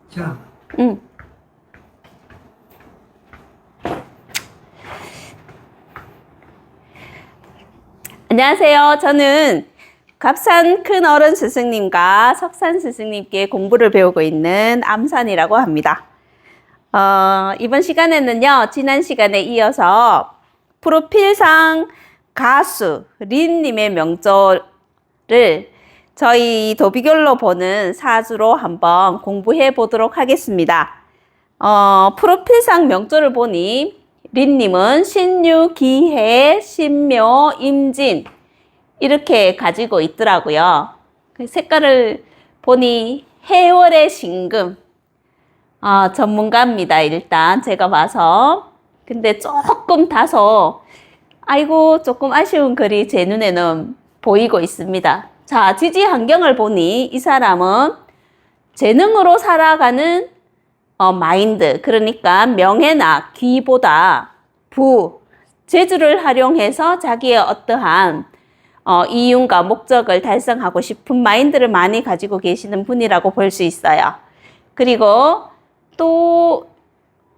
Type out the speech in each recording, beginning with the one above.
자, 응. 안녕하세요. 저는 갑산 큰어른 스승님과 석산 스승님께 공부를 배우고 있는 암산이라고 합니다. 이번 시간에는요, 지난 시간에 이어서 프로필상 가수 린님의 명조를 저희 도비결로 보는 사주로 한번 공부해 보도록 하겠습니다. 프로필상 명조를 보니 린님은 신유, 기해, 신묘, 임진 이렇게 가지고 있더라고요. 색깔을 보니 해월의 신금, 전문가입니다. 일단 제가 봐서. 근데 조금 다소 아이고 조금 아쉬운 글이 제 눈에는 보이고 있습니다. 자, 지지 환경을 보니 이 사람은 재능으로 살아가는 마인드, 그러니까 명예나 귀보다 재주를 활용해서 자기의 어떠한 이윤과 목적을 달성하고 싶은 마인드를 많이 가지고 계시는 분이라고 볼 수 있어요. 그리고 또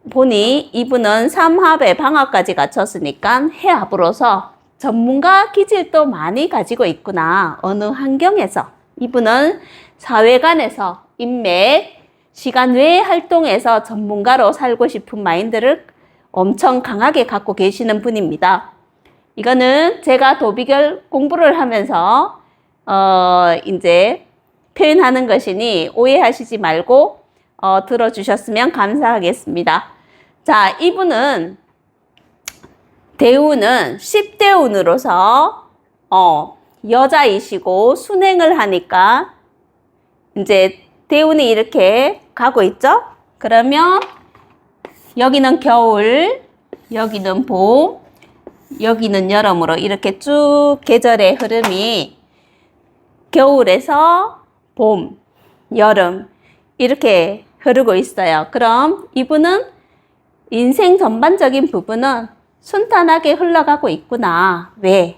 보니 이분은 삼합에 방합까지 갖췄으니까 해합으로서 전문가 기질도 많이 가지고 있구나. 어느 환경에서. 이분은 사회관에서 인맥, 시간 외의 활동에서 전문가로 살고 싶은 마인드를 엄청 강하게 갖고 계시는 분입니다. 이거는 제가 도비결 공부를 하면서 이제 표현하는 것이니 오해하시지 말고 들어주셨으면 감사하겠습니다. 자, 이분은 대운은 10대운으로서 여자이시고 순행을 하니까 이제 대운이 이렇게 가고 있죠? 그러면 여기는 겨울, 여기는 봄, 여기는 여름으로 이렇게 쭉 계절의 흐름이 겨울에서 봄, 여름 이렇게 흐르고 있어요. 그럼 이분은 인생 전반적인 부분은 순탄하게 흘러가고 있구나. 왜?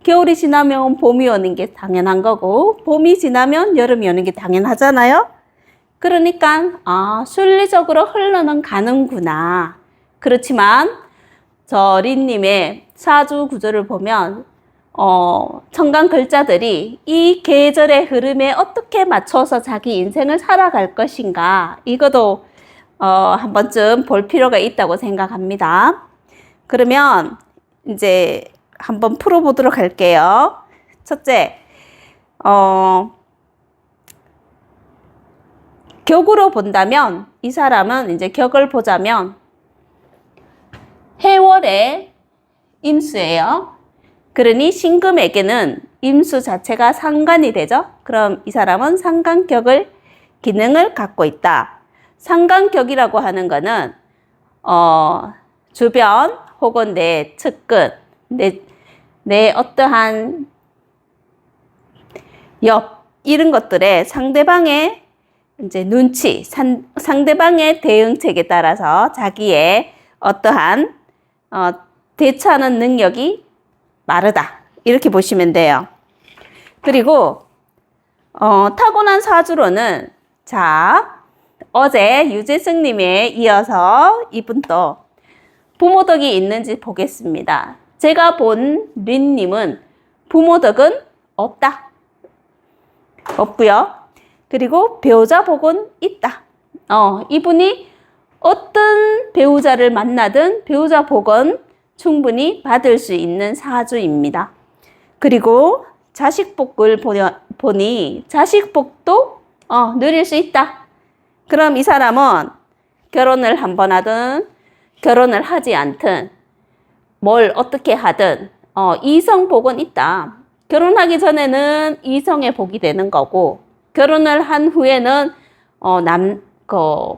겨울이 지나면 봄이 오는 게 당연한 거고 봄이 지나면 여름이 오는 게 당연하잖아요. 그러니까 순리적으로 흘러는 가는구나. 그렇지만 저 린님의 사주 구조를 보면 천간 글자들이 이 계절의 흐름에 어떻게 맞춰서 자기 인생을 살아갈 것인가, 이것도 한 번쯤 볼 필요가 있다고 생각합니다. 그러면 이제 한번 풀어보도록 할게요. 첫째, 격으로 본다면 이 사람은 이제 격을 보자면 해월의 임수예요. 그러니 신금에게는 임수 자체가 상관이 되죠. 그럼 이 사람은 상관격을 기능을 갖고 있다. 상관격이라고 하는 거는 주변 혹은 내 측근, 내 어떠한 옆 이런 것들에 상대방의 이제 눈치, 상대방의 대응책에 따라서 자기의 어떠한 대처하는 능력이 마르다. 이렇게 보시면 돼요. 그리고 타고난 사주로는 자, 어제 유재승님에 이어서 이분도 부모덕이 있는지 보겠습니다. 제가 본 린님은 부모덕은 없다. 없고요. 그리고 배우자 복은 있다. 이분이 어떤 배우자를 만나든 배우자 복은 충분히 받을 수 있는 사주입니다. 그리고 자식 복을 보니 자식 복도 누릴 수 있다. 그럼 이 사람은 결혼을 한 번 하든 결혼을 하지 않든 뭘 어떻게 하든 이성 복은 있다. 결혼하기 전에는 이성의 복이 되는 거고 결혼을 한 후에는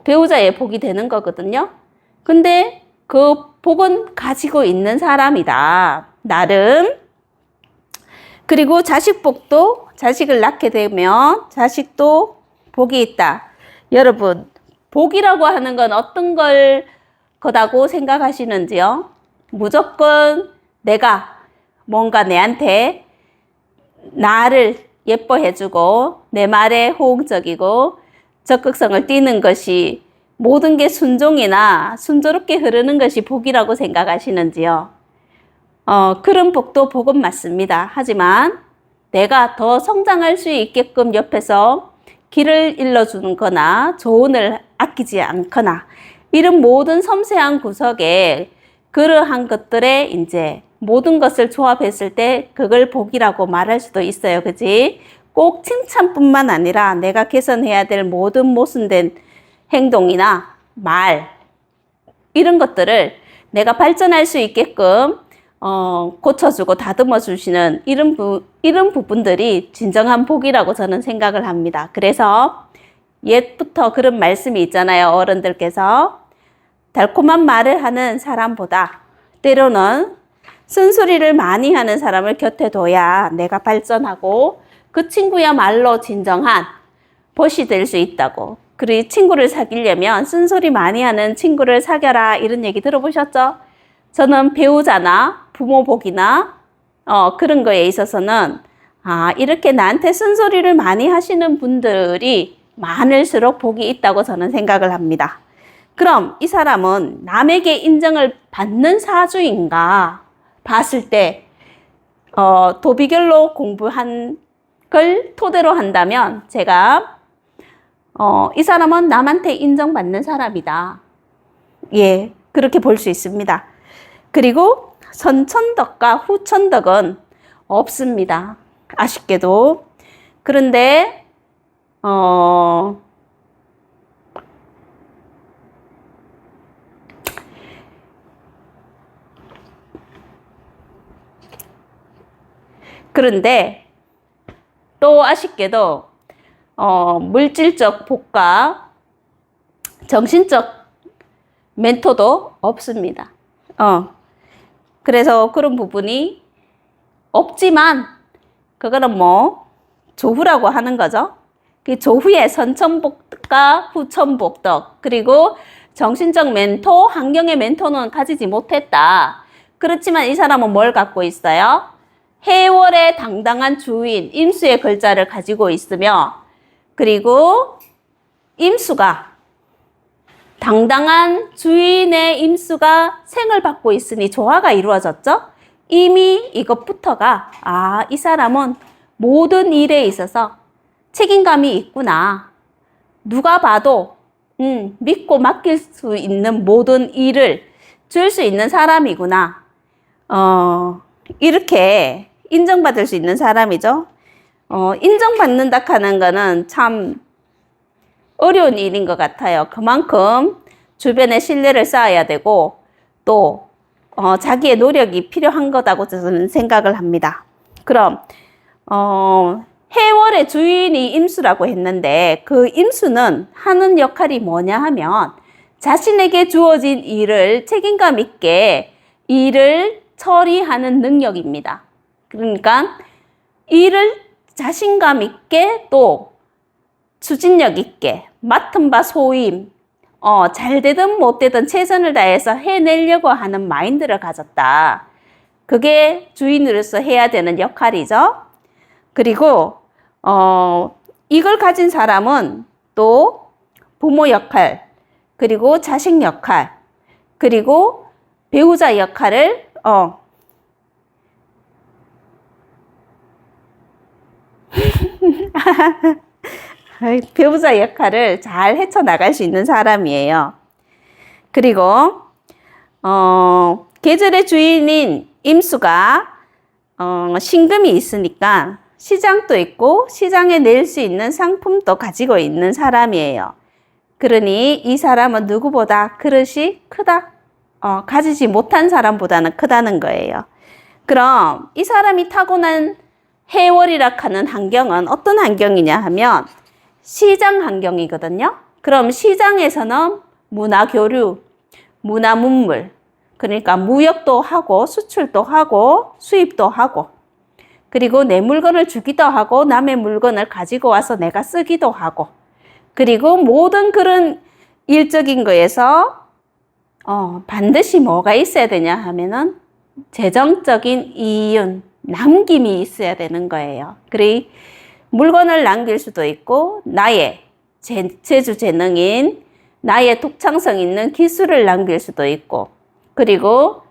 배우자의 복이 되는 거거든요. 근데 그 복은 가지고 있는 사람이다. 나름. 그리고 자식 복도, 자식을 낳게 되면 자식도 복이 있다. 여러분, 복이라고 하는 건 어떤 거다고 생각하시는지요? 무조건 내가 뭔가 내한테 나를 예뻐해주고 내 말에 호응적이고 적극성을 띠는 것이 모든 게 순종이나 순조롭게 흐르는 것이 복이라고 생각하시는지요? 그런 복도 복은 맞습니다. 하지만 내가 더 성장할 수 있게끔 옆에서 길을 일러주는 거나 조언을 아끼지 않거나 이런 모든 섬세한 구석에 그러한 것들에 이제 모든 것을 조합했을 때 그걸 복이라고 말할 수도 있어요. 그지? 꼭 칭찬뿐만 아니라 내가 개선해야 될 모든 모순된 행동이나 말 이런 것들을 내가 발전할 수 있게끔 고쳐주고 다듬어 주시는 이런 부분들이 진정한 복이라고 저는 생각을 합니다. 그래서 옛부터 그런 말씀이 있잖아요. 어른들께서 달콤한 말을 하는 사람보다 때로는 쓴소리를 많이 하는 사람을 곁에 둬야 내가 발전하고 그 친구야말로 진정한 벗이 될 수 있다고. 그리고 친구를 사귀려면 쓴소리 많이 하는 친구를 사귀어라 이런 얘기 들어보셨죠? 저는 배우자나 부모 복이나 그런 거에 있어서는 이렇게 나한테 쓴소리를 많이 하시는 분들이 많을수록 복이 있다고 저는 생각을 합니다. 그럼 이 사람은 남에게 인정을 받는 사주인가 봤을 때 도비결로 공부한 걸 토대로 한다면 제가 이 사람은 남한테 인정받는 사람이다. 예, 그렇게 볼 수 있습니다. 그리고 선천덕과 후천덕은 없습니다. 아쉽게도. 그런데 또 아쉽게도 물질적 복과 정신적 멘토도 없습니다. 그래서 그런 부분이 없지만 그거는 뭐 조후라고 하는 거죠. 그 조후의 선천복과 후천복덕 그리고 정신적 멘토, 환경의 멘토는 가지지 못했다. 그렇지만 이 사람은 뭘 갖고 있어요? 해월의 당당한 주인, 임수의 글자를 가지고 있으며 그리고 임수가 당당한 주인의 임수가 생을 받고 있으니 조화가 이루어졌죠? 이미 이것부터가 이 사람은 모든 일에 있어서 책임감이 있구나. 누가 봐도 믿고 맡길 수 있는 모든 일을 줄 수 있는 사람이구나. 이렇게 인정받을 수 있는 사람이죠. 인정받는다 하는 거는 참 어려운 일인 것 같아요. 그만큼 주변에 신뢰를 쌓아야 되고 또 자기의 노력이 필요한 거다고 저는 생각을 합니다. 그럼 해월의 주인이 임수라고 했는데 그 임수는 하는 역할이 뭐냐 하면 자신에게 주어진 일을 책임감 있게 일을 처리하는 능력입니다. 그러니까 일을 자신감 있게 또 추진력 있게 맡은 바 소임 잘 되든 못 되든 최선을 다해서 해내려고 하는 마인드를 가졌다. 그게 주인으로서 해야 되는 역할이죠. 그리고 이걸 가진 사람은 또 부모 역할 그리고 자식 역할 그리고 배우자 역할을 배우자 역할을 잘 헤쳐나갈 수 있는 사람이에요. 그리고 계절의 주인인 임수가 신금이 있으니까 시장도 있고 시장에 낼 수 있는 상품도 가지고 있는 사람이에요. 그러니 이 사람은 누구보다 그릇이 크다. 가지지 못한 사람보다는 크다는 거예요. 그럼 이 사람이 타고난 해월이라 하는 환경은 어떤 환경이냐 하면 시장 환경이거든요. 그럼 시장에서는 문화 교류, 문화 문물, 그러니까 무역도 하고 수출도 하고 수입도 하고 그리고 내 물건을 주기도 하고 남의 물건을 가지고 와서 내가 쓰기도 하고 그리고 모든 그런 일적인 거에서 반드시 뭐가 있어야 되냐 하면은 재정적인 이윤, 남김이 있어야 되는 거예요. 그래 물건을 남길 수도 있고 나의 재주 재능인 나의 독창성 있는 기술을 남길 수도 있고 그리고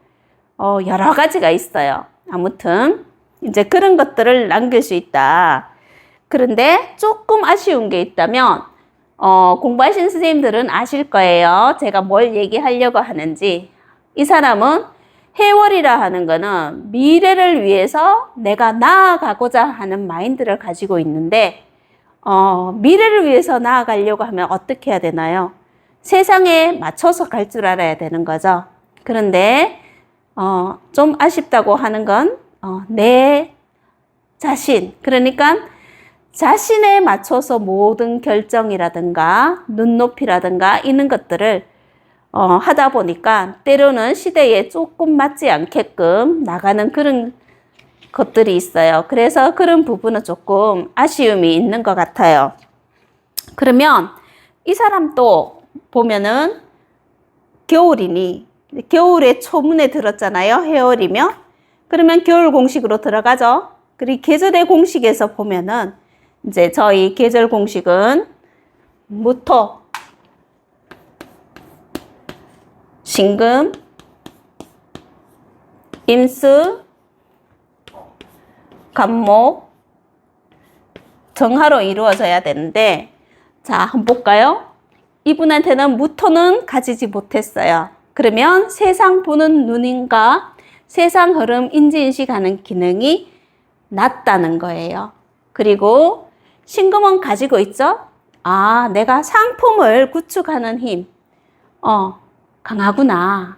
여러 가지가 있어요. 아무튼 이제 그런 것들을 남길 수 있다. 그런데 조금 아쉬운 게 있다면 공부하신 선생님들은 아실 거예요. 제가 뭘 얘기하려고 하는지. 이 사람은 해월이라 하는 거는 미래를 위해서 내가 나아가고자 하는 마인드를 가지고 있는데 미래를 위해서 나아가려고 하면 어떻게 해야 되나요? 세상에 맞춰서 갈 줄 알아야 되는 거죠. 그런데 좀 아쉽다고 하는 건 내 자신, 그러니까 자신에 맞춰서 모든 결정이라든가 눈높이라든가 이런 것들을 하다 보니까 때로는 시대에 조금 맞지 않게끔 나가는 그런 것들이 있어요. 그래서 그런 부분은 조금 아쉬움이 있는 것 같아요. 그러면 이 사람도 보면은 겨울이니 겨울에 초문에 들었잖아요. 해월이면 그러면 겨울 공식으로 들어가죠. 그리고 계절의 공식에서 보면은 이제 저희 계절 공식은 무토, 신금, 임수, 간목, 정화로 이루어져야 되는데 자, 한번 볼까요? 이분한테는 무토는 가지지 못했어요. 그러면 세상 보는 눈인가 세상 흐름 인지인식하는 기능이 낮다는 거예요. 그리고 신금은 가지고 있죠? 아, 내가 상품을 구축하는 힘. 강하구나.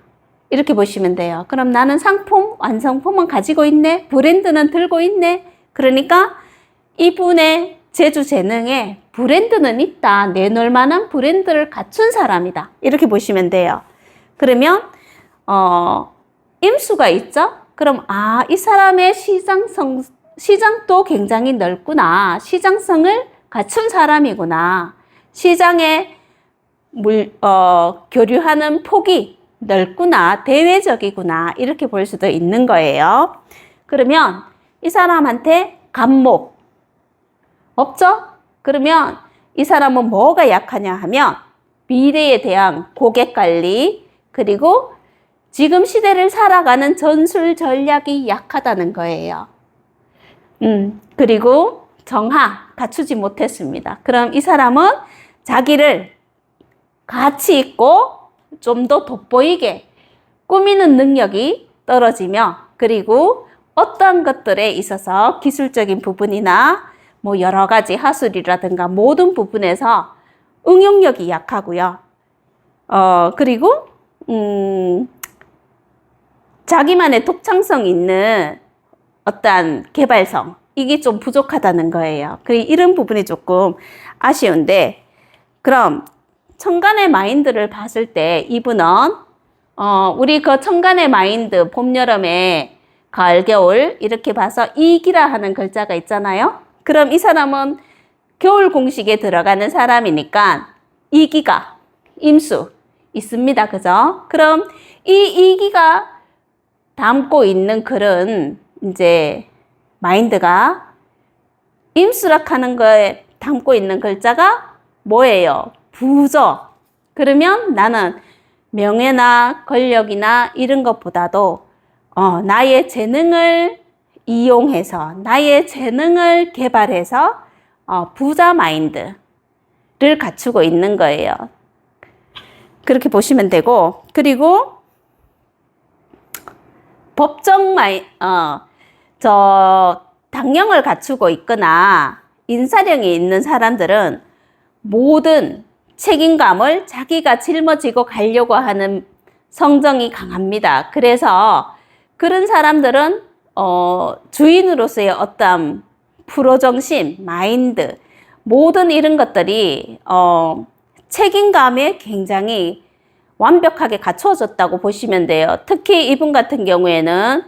이렇게 보시면 돼요. 그럼 나는 상품, 완성품은 가지고 있네. 브랜드는 들고 있네. 그러니까 이분의 재주 재능에 브랜드는 있다. 내놓을 만한 브랜드를 갖춘 사람이다. 이렇게 보시면 돼요. 그러면 임수가 있죠? 그럼 이 사람의 시장도 굉장히 넓구나. 시장성을 갖춘 사람이구나. 시장에 교류하는 폭이 넓구나. 대외적이구나. 이렇게 볼 수도 있는 거예요. 그러면 이 사람한테 간목 없죠? 그러면 이 사람은 뭐가 약하냐 하면 미래에 대한 고객관리 그리고 지금 시대를 살아가는 전술 전략이 약하다는 거예요. 그리고 정화 갖추지 못했습니다. 그럼 이 사람은 자기를 가치 있고 좀 더 돋보이게 꾸미는 능력이 떨어지며 그리고 어떠한 것들에 있어서 기술적인 부분이나 뭐 여러 가지 하술이라든가 모든 부분에서 응용력이 약하고요. 그리고 자기만의 독창성 있는 어떠한 개발성 이게 좀 부족하다는 거예요. 이런 부분이 조금 아쉬운데 그럼 천간의 마인드를 봤을 때 이분은 우리 그 천간의 마인드 봄, 여름에 가을, 겨울 이렇게 봐서 이기라 하는 글자가 있잖아요. 그럼 이 사람은 겨울 공식에 들어가는 사람이니까 이기가 임수 있습니다. 그죠? 그럼 이 이기가 담고 있는 그런 이제 마인드가 임수락하는 거에 담고 있는 글자가 뭐예요? 부죠. 그러면 나는 명예나 권력이나 이런 것보다도 나의 재능을 이용해서 나의 재능을 개발해서 부자 마인드를 갖추고 있는 거예요. 그렇게 보시면 되고 그리고 법정 당령을 갖추고 있거나 인사령이 있는 사람들은 모든 책임감을 자기가 짊어지고 가려고 하는 성정이 강합니다. 그래서 그런 사람들은 주인으로서의 어떤 프로정신, 마인드 모든 이런 것들이 책임감에 굉장히 완벽하게 갖추어졌다고 보시면 돼요. 특히 이분 같은 경우에는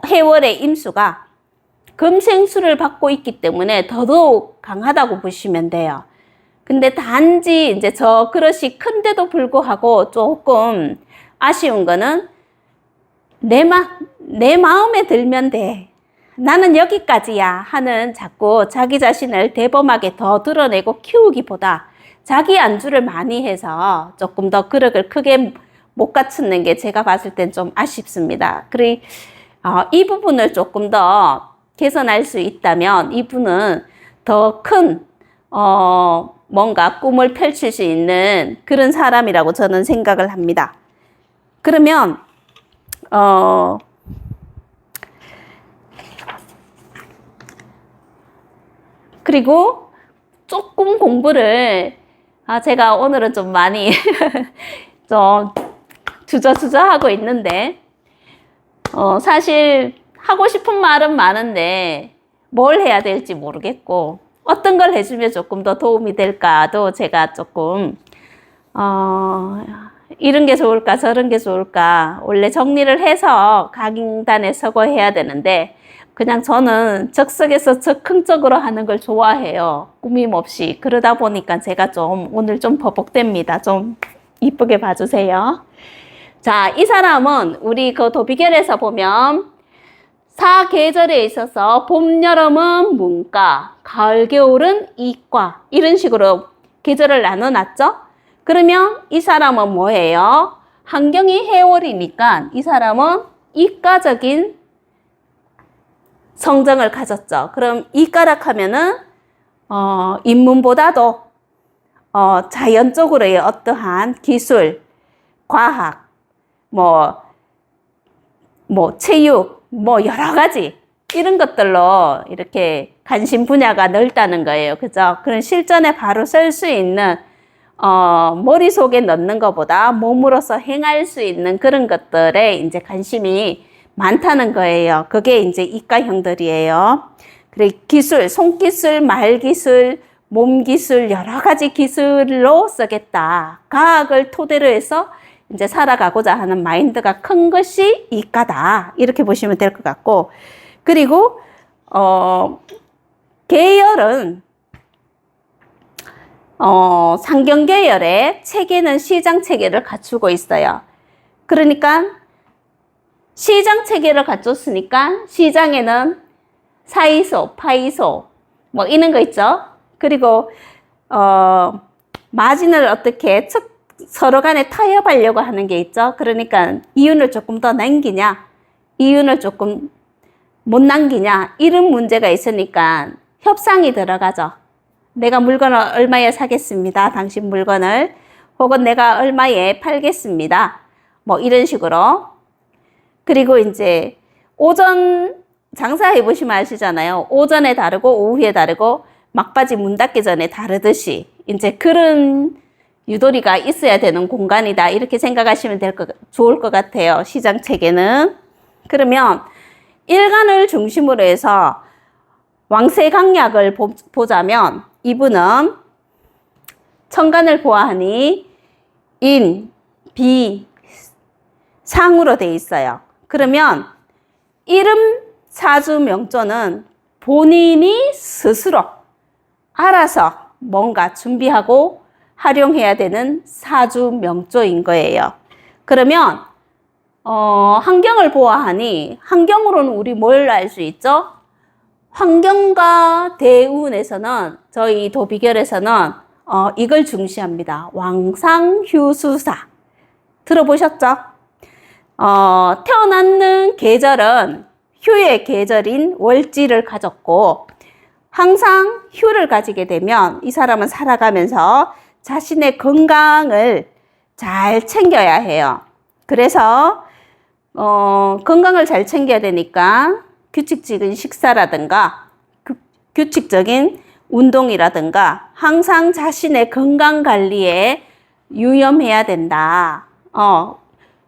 해월의 임수가 금생수를 받고 있기 때문에 더더욱 강하다고 보시면 돼요. 근데 단지 이제 저 그릇이 큰데도 불구하고 조금 아쉬운 거는 내 마음에 들면 돼. 나는 여기까지야 하는 자꾸 자기 자신을 대범하게 더 드러내고 키우기보다 자기 안주를 많이 해서 조금 더 그릇을 크게 못 갖추는 게 제가 봤을 땐 좀 아쉽습니다. 그리고 이 부분을 조금 더 개선할 수 있다면 이분은 더 큰 뭔가 꿈을 펼칠 수 있는 그런 사람이라고 저는 생각을 합니다. 그러면 그리고 조금 공부를 제가 오늘은 좀 많이 좀 주저주저하고 있는데 사실 하고 싶은 말은 많은데 뭘 해야 될지 모르겠고 어떤 걸 해주면 조금 더 도움이 될까도 제가 조금 이런 게 좋을까 저런 게 좋을까 원래 정리를 해서 강단에 서고 해야 되는데 그냥 저는 적석에서 적극적으로 하는 걸 좋아해요. 꾸밈 없이. 그러다 보니까 제가 오늘 좀 버벅댑니다. 좀 이쁘게 봐주세요. 자, 이 사람은 우리 그 도비결에서 보면 사계절에 있어서 봄, 여름은 문과, 가을, 겨울은 이과 이런 식으로 계절을 나눠놨죠? 그러면 이 사람은 뭐예요? 환경이 해월이니까 이 사람은 이과적인 성정을 가졌죠. 그럼 이과라 하면은 인문보다도 자연 쪽으로의 어떠한 기술, 과학, 뭐 체육, 여러 가지 이런 것들로 이렇게 관심 분야가 넓다는 거예요. 그죠? 그런 실전에 바로 쓸 수 있는 머릿속에 넣는 것보다 몸으로서 행할 수 있는 그런 것들에 이제 관심이 많다는 거예요. 그게 이제 이과형들이에요. 그리고 기술, 손기술, 말기술, 몸기술, 여러 가지 기술로 쓰겠다. 과학을 토대로 해서 이제 살아가고자 하는 마인드가 큰 것이 이과다. 이렇게 보시면 될 것 같고. 그리고, 계열은, 상경계열의 체계는 시장 체계를 갖추고 있어요. 그러니까, 시장 체계를 갖췄으니까 시장에는 사이소, 파이소 이런 거 있죠. 그리고 마진을 어떻게 서로 간에 타협하려고 하는 게 있죠. 그러니까 이윤을 조금 더 남기냐, 이윤을 조금 못 남기냐 이런 문제가 있으니까 협상이 들어가죠. 내가 물건을 얼마에 사겠습니다. 당신 물건을 혹은 내가 얼마에 팔겠습니다. 이런 식으로. 그리고 이제 오전 장사해 보시면 아시잖아요. 오전에 다르고 오후에 다르고 막바지 문 닫기 전에 다르듯이 이제 그런 유도리가 있어야 되는 공간이다. 이렇게 생각하시면 좋을 것 같아요. 시장 체계는. 그러면 일간을 중심으로 해서 왕세강약을 보자면 이분은 천간을 보아하니 인, 비, 상으로 돼 있어요. 그러면 이름 사주 명조는 본인이 스스로 알아서 뭔가 준비하고 활용해야 되는 사주 명조인 거예요. 그러면 환경을 보아하니 환경으로는 우리 뭘 알 수 있죠? 환경과 대운에서는 저희 도비결에서는 이걸 중시합니다. 왕상휴수사 들어보셨죠? 태어났는 계절은 휴의 계절인 월지를 가졌고 항상 휴를 가지게 되면 이 사람은 살아가면서 자신의 건강을 잘 챙겨야 해요. 그래서 건강을 잘 챙겨야 되니까 규칙적인 식사라든가 규칙적인 운동이라든가 항상 자신의 건강 관리에 유념해야 된다.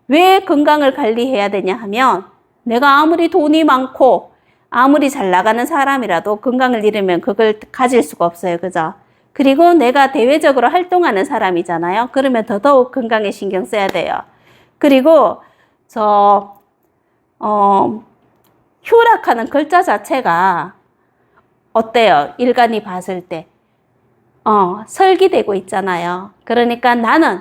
왜 건강을 관리해야 되냐 하면 내가 아무리 돈이 많고 아무리 잘 나가는 사람이라도 건강을 잃으면 그걸 가질 수가 없어요. 그죠? 그리고 내가 대외적으로 활동하는 사람이잖아요. 그러면 더더욱 건강에 신경 써야 돼요. 그리고 휴락하는 글자 자체가 어때요? 일간이 봤을 때. 설기되고 있잖아요. 그러니까 나는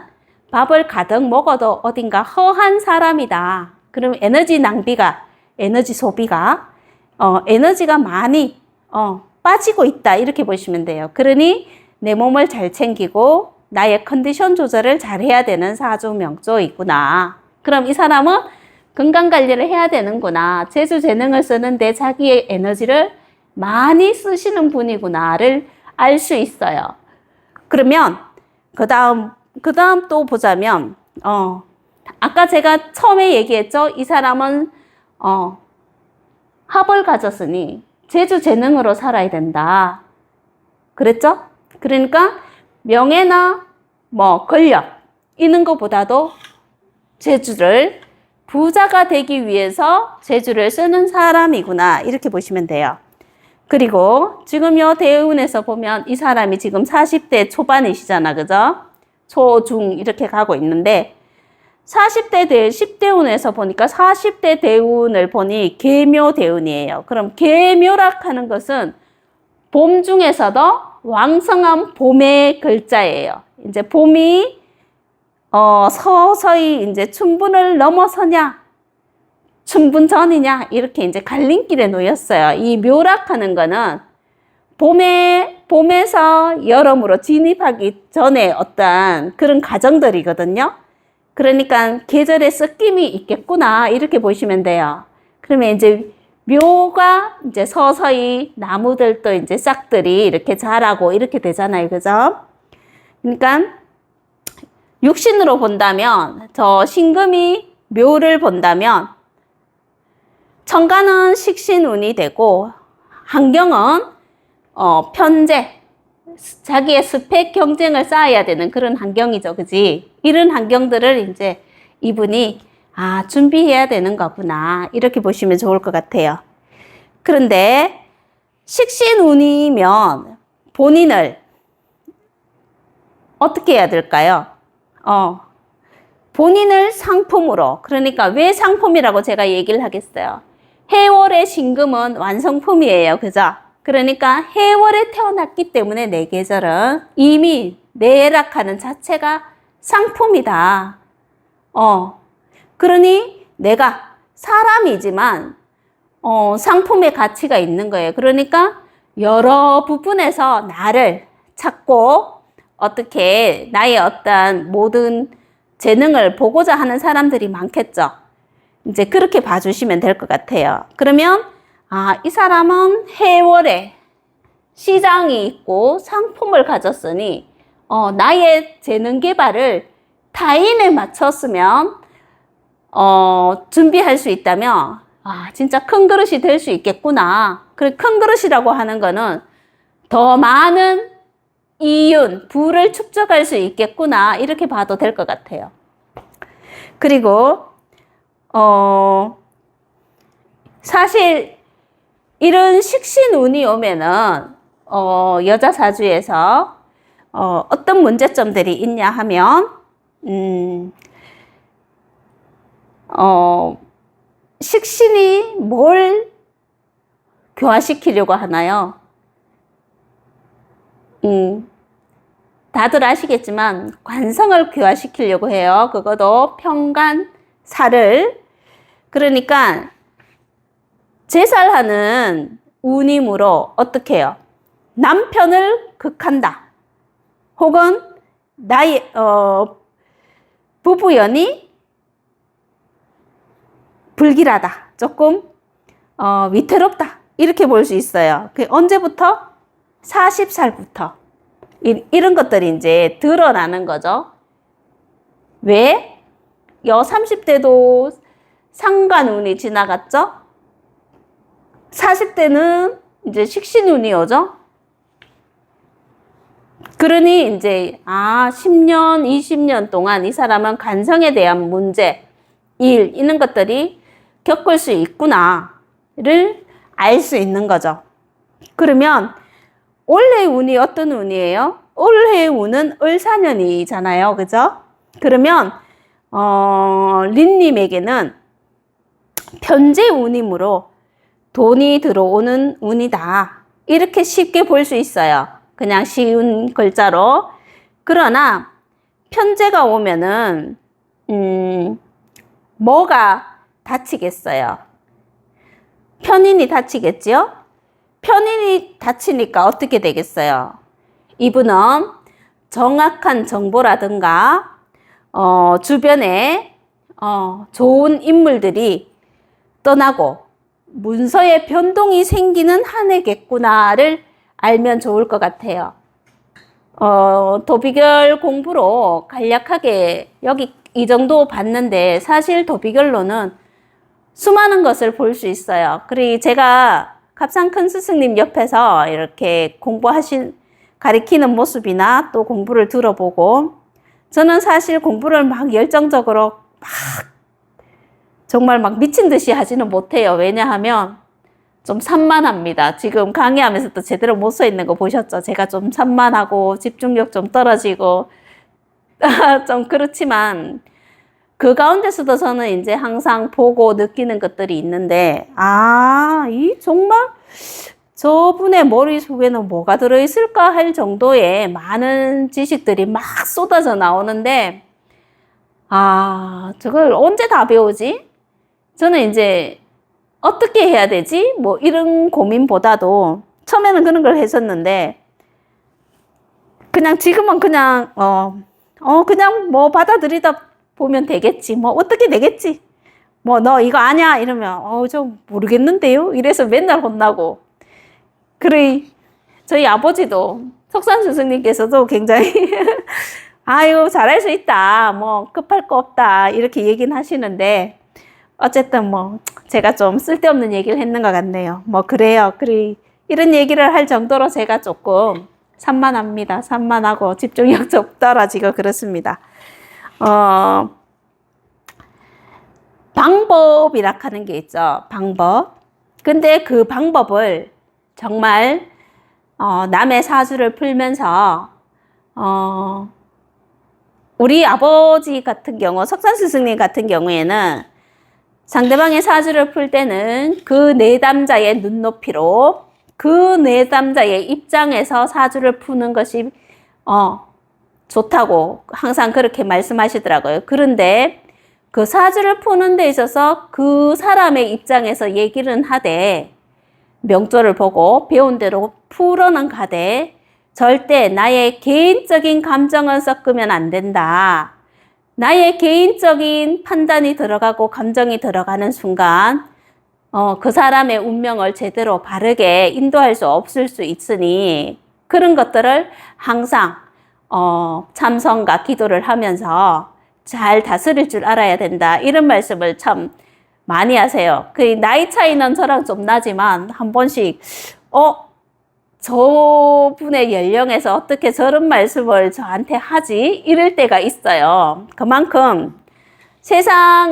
밥을 가득 먹어도 어딘가 허한 사람이다. 그럼 에너지 낭비가, 에너지 소비가 에너지가 많이 빠지고 있다 이렇게 보시면 돼요. 그러니 내 몸을 잘 챙기고 나의 컨디션 조절을 잘 해야 되는 사주명조이구나. 그럼 이 사람은 건강관리를 해야 되는구나. 재주재능을 쓰는데 자기의 에너지를 많이 쓰시는 분이구나를 알 수 있어요. 그러면 그 다음 또 보자면 아까 제가 처음에 얘기했죠. 이 사람은 합을 가졌으니 재주재능으로 살아야 된다. 그랬죠? 그러니까 명예나 권력 이런 것보다도 재주를 부자가 되기 위해서 재주를 쓰는 사람이구나 이렇게 보시면 돼요. 그리고 지금 요 대운에서 보면 이 사람이 지금 40대 초반이시잖아. 그죠? 초, 중 이렇게 가고 있는데 40대 10대운에서 보니까 40대 대운을 보니 계묘 대운이에요. 그럼 계묘락하는 것은 봄 중에서도 왕성한 봄의 글자예요. 이제 봄이 서서히 이제 춘분을 넘어서냐 춘분 전이냐 이렇게 이제 갈림길에 놓였어요. 이 묘락하는 거는 봄에서 여름으로 진입하기 전에 어떤 그런 과정들이거든요. 그러니까 계절의 섞임이 있겠구나 이렇게 보시면 돼요. 그러면 이제 묘가 이제 서서히 나무들도 이제 싹들이 이렇게 자라고 이렇게 되잖아요. 그죠? 그러니까 육신으로 본다면 저 신금이 묘를 본다면 천간은 식신운이 되고 환경은 편재 자기의 스펙 경쟁을 쌓아야 되는 그런 환경이죠. 그지? 이런 환경들을 이제 이분이 준비해야 되는 거구나 이렇게 보시면 좋을 것 같아요. 그런데 식신운이면 본인을 어떻게 해야 될까요? 본인을 상품으로, 그러니까 왜 상품이라고 제가 얘기를 하겠어요. 해월의 신금은 완성품이에요. 그죠? 그러니까 해월에 태어났기 때문에 내 계절은 이미 내락하는 자체가 상품이다. 그러니 내가 사람이지만 상품의 가치가 있는 거예요. 그러니까 여러 부분에서 나를 찾고 어떻게 나의 어떤 모든 재능을 보고자 하는 사람들이 많겠죠. 이제 그렇게 봐주시면 될 것 같아요. 그러면 이 사람은 해월에 시장이 있고 상품을 가졌으니 나의 재능 개발을 타인에 맞췄으면 준비할 수 있다면 진짜 큰 그릇이 될 수 있겠구나. 그래, 큰 그릇이라고 하는 거는 더 많은 이윤, 부를 축적할 수 있겠구나 이렇게 봐도 될 것 같아요. 그리고 사실 이런 식신운이 오면은 여자 사주에서 어떤 문제점들이 있냐 하면 식신이 뭘 교화시키려고 하나요? 다들 아시겠지만 관성을 교화시키려고 해요. 그것도 편관사를. 그러니까 제살하는 운임으로 어떻게 해요? 남편을 극한다. 혹은 나의 부부연이 불길하다. 조금 위태롭다. 이렇게 볼 수 있어요. 그 언제부터? 40살부터. 이런 것들이 이제 드러나는 거죠. 왜? 30대도 상관운이 지나갔죠? 40대는 이제 식신운이 오죠? 그러니 이제 10년, 20년 동안 이 사람은 관성에 대한 문제, 일, 이런 것들이 겪을 수 있구나를 알 수 있는 거죠. 그러면 올해 운이 어떤 운이에요? 올해 운은 을사년이잖아요. 그죠? 그러면 린님에게는 편재 운이므로 돈이 들어오는 운이다. 이렇게 쉽게 볼 수 있어요. 그냥 쉬운 글자로. 그러나 편재가 오면은 뭐가 다치겠어요? 편인이 다치겠죠? 편인이 다치니까 어떻게 되겠어요? 이분은 정확한 정보라든가 주변에 좋은 인물들이 떠나고 문서에 변동이 생기는 한 해겠구나를 알면 좋을 것 같아요. 도비결 공부로 간략하게 여기 이 정도 봤는데 사실 도비결로는 수많은 것을 볼 수 있어요. 그리고 제가 갑상 큰 스승님 옆에서 이렇게 가리키는 모습이나 또 공부를 들어보고 저는 사실 공부를 막 열정적으로 정말 막 미친 듯이 하지는 못해요. 왜냐하면 좀 산만합니다. 지금 강의하면서도 제대로 못 써 있는 거 보셨죠? 제가 좀 산만하고 집중력 좀 떨어지고 좀 그렇지만 그 가운데서도 저는 이제 항상 보고 느끼는 것들이 있는데 이 정말 저분의 머릿속에는 뭐가 들어있을까 할 정도의 많은 지식들이 막 쏟아져 나오는데 저걸 언제 다 배우지? 저는 이제 어떻게 해야 되지? 뭐 이런 고민보다도 처음에는 그런 걸 했었는데 그냥 지금은 그냥 그냥 뭐 받아들이다 보면 되겠지. 뭐 어떻게 되겠지. 뭐 너 이거 아냐 이러면 좀 모르겠는데요. 이래서 맨날 혼나고. 그래 저희 아버지도 석산 스승님께서도 굉장히 아유 잘할 수 있다. 뭐 급할 거 없다. 이렇게 얘기는 하시는데 어쨌든 뭐 제가 좀 쓸데없는 얘기를 했는 것 같네요. 뭐 그래요. 그래 이런 얘기를 할 정도로 제가 조금 산만합니다. 산만하고 집중력 좀 떨어지고 그렇습니다. 방법이라 하는 게 있죠. 방법. 근데 그 방법을 정말 남의 사주를 풀면서 우리 아버지 같은 경우 석산 스승님 같은 경우에는 상대방의 사주를 풀 때는 그 내담자의 눈높이로 그 내담자의 입장에서 사주를 푸는 것이 좋다고 항상 그렇게 말씀하시더라고요. 그런데 그 사주를 푸는 데 있어서 그 사람의 입장에서 얘기는 하되 명조를 보고 배운 대로 풀어는 가되 절대 나의 개인적인 감정을 섞으면 안 된다. 나의 개인적인 판단이 들어가고 감정이 들어가는 순간 그 사람의 운명을 제대로 바르게 인도할 수 없을 수 있으니 그런 것들을 항상 참선과 기도를 하면서 잘 다스릴 줄 알아야 된다. 이런 말씀을 참 많이 하세요. 그 나이 차이는 저랑 좀 나지만 한 번씩 저분의 연령에서 어떻게 저런 말씀을 저한테 하지? 이럴 때가 있어요. 그만큼 세상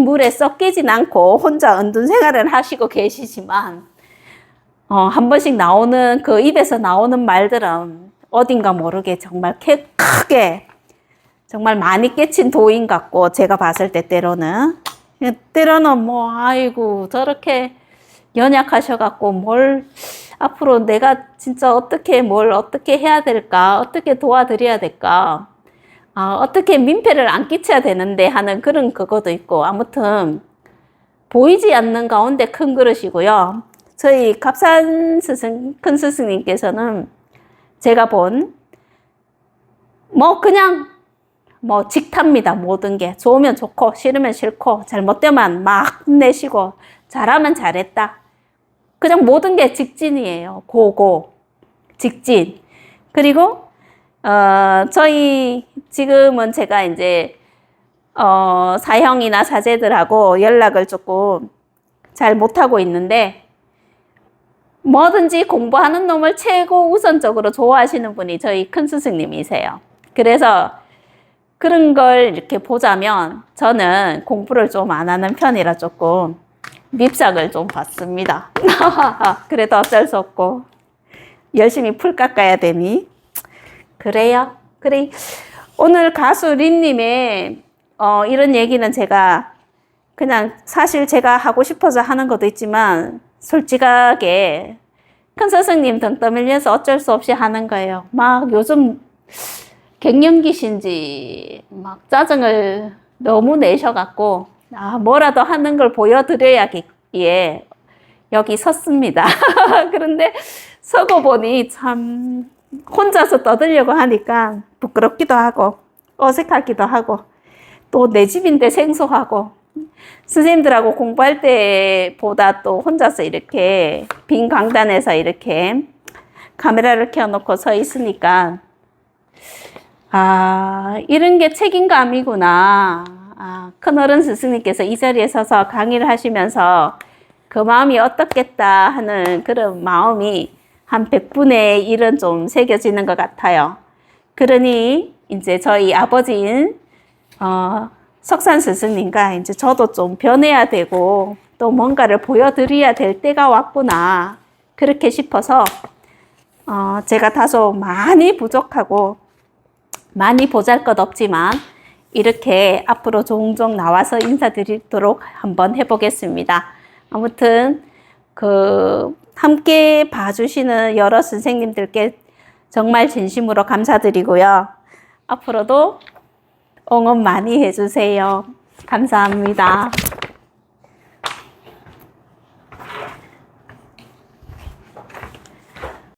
물에 섞이진 않고 혼자 은둔 생활을 하시고 계시지만 한 번씩 나오는 그 입에서 나오는 말들은 어딘가 모르게 정말 크게 정말 많이 깨친 도인 같고 제가 봤을 때 때로는 뭐 아이고 저렇게 연약하셔갖고 뭘 앞으로 내가 진짜 어떻게 해야 될까? 어떻게 도와드려야 될까? 어떻게 민폐를 안 끼쳐야 되는데 하는 그런 그거도 있고 아무튼 보이지 않는 가운데 큰 그릇이고요. 저희 갑산 큰 스승님께서는 제가 본 그냥 직탑니다. 모든 게 좋으면 좋고 싫으면 싫고 잘못되면 막 내시고 잘하면 잘했다. 그냥 모든 게 직진이에요. 고고 직진. 그리고 저희 지금은 제가 이제 사형이나 사제들하고 연락을 조금 잘 못하고 있는데 뭐든지 공부하는 놈을 최고 우선적으로 좋아하시는 분이 저희 큰 스승님이세요. 그래서 그런 걸 이렇게 보자면 저는 공부를 좀 안 하는 편이라 조금 밉삭을 좀 받습니다. 그래도 어쩔 수 없고 열심히 풀 깎아야 되니 그래요. 그래 오늘 가수 린님의 이런 얘기는 제가 그냥 사실 제가 하고 싶어서 하는 것도 있지만 솔직하게 큰 스승님 등 떠밀려서 어쩔 수 없이 하는 거예요. 막 요즘 갱년기신지 막 짜증을 너무 내셔갖고 뭐라도 하는 걸 보여드려야겠다 예, 여기 섰습니다. 그런데 서고 보니 참 혼자서 떠들려고 하니까 부끄럽기도 하고 어색하기도 하고 또 내 집인데 생소하고 선생님들하고 공부할 때보다 또 혼자서 이렇게 빈 강단에서 이렇게 카메라를 켜놓고 서 있으니까 이런 게 책임감이구나. 큰어른 스승님께서 이 자리에 서서 강의를 하시면서 그 마음이 어떻겠다 하는 그런 마음이 한 100분의 1은 좀 새겨지는 것 같아요. 그러니 이제 저희 아버지인 석산 스승님과 이제 저도 좀 변해야 되고 또 뭔가를 보여드려야 될 때가 왔구나. 그렇게 싶어서 제가 다소 많이 부족하고 많이 보잘것없지만 이렇게 앞으로 종종 나와서 인사드리도록 한번 해보겠습니다. 아무튼 함께 봐주시는 여러 선생님들께 정말 진심으로 감사드리고요. 앞으로도 응원 많이 해주세요. 감사합니다.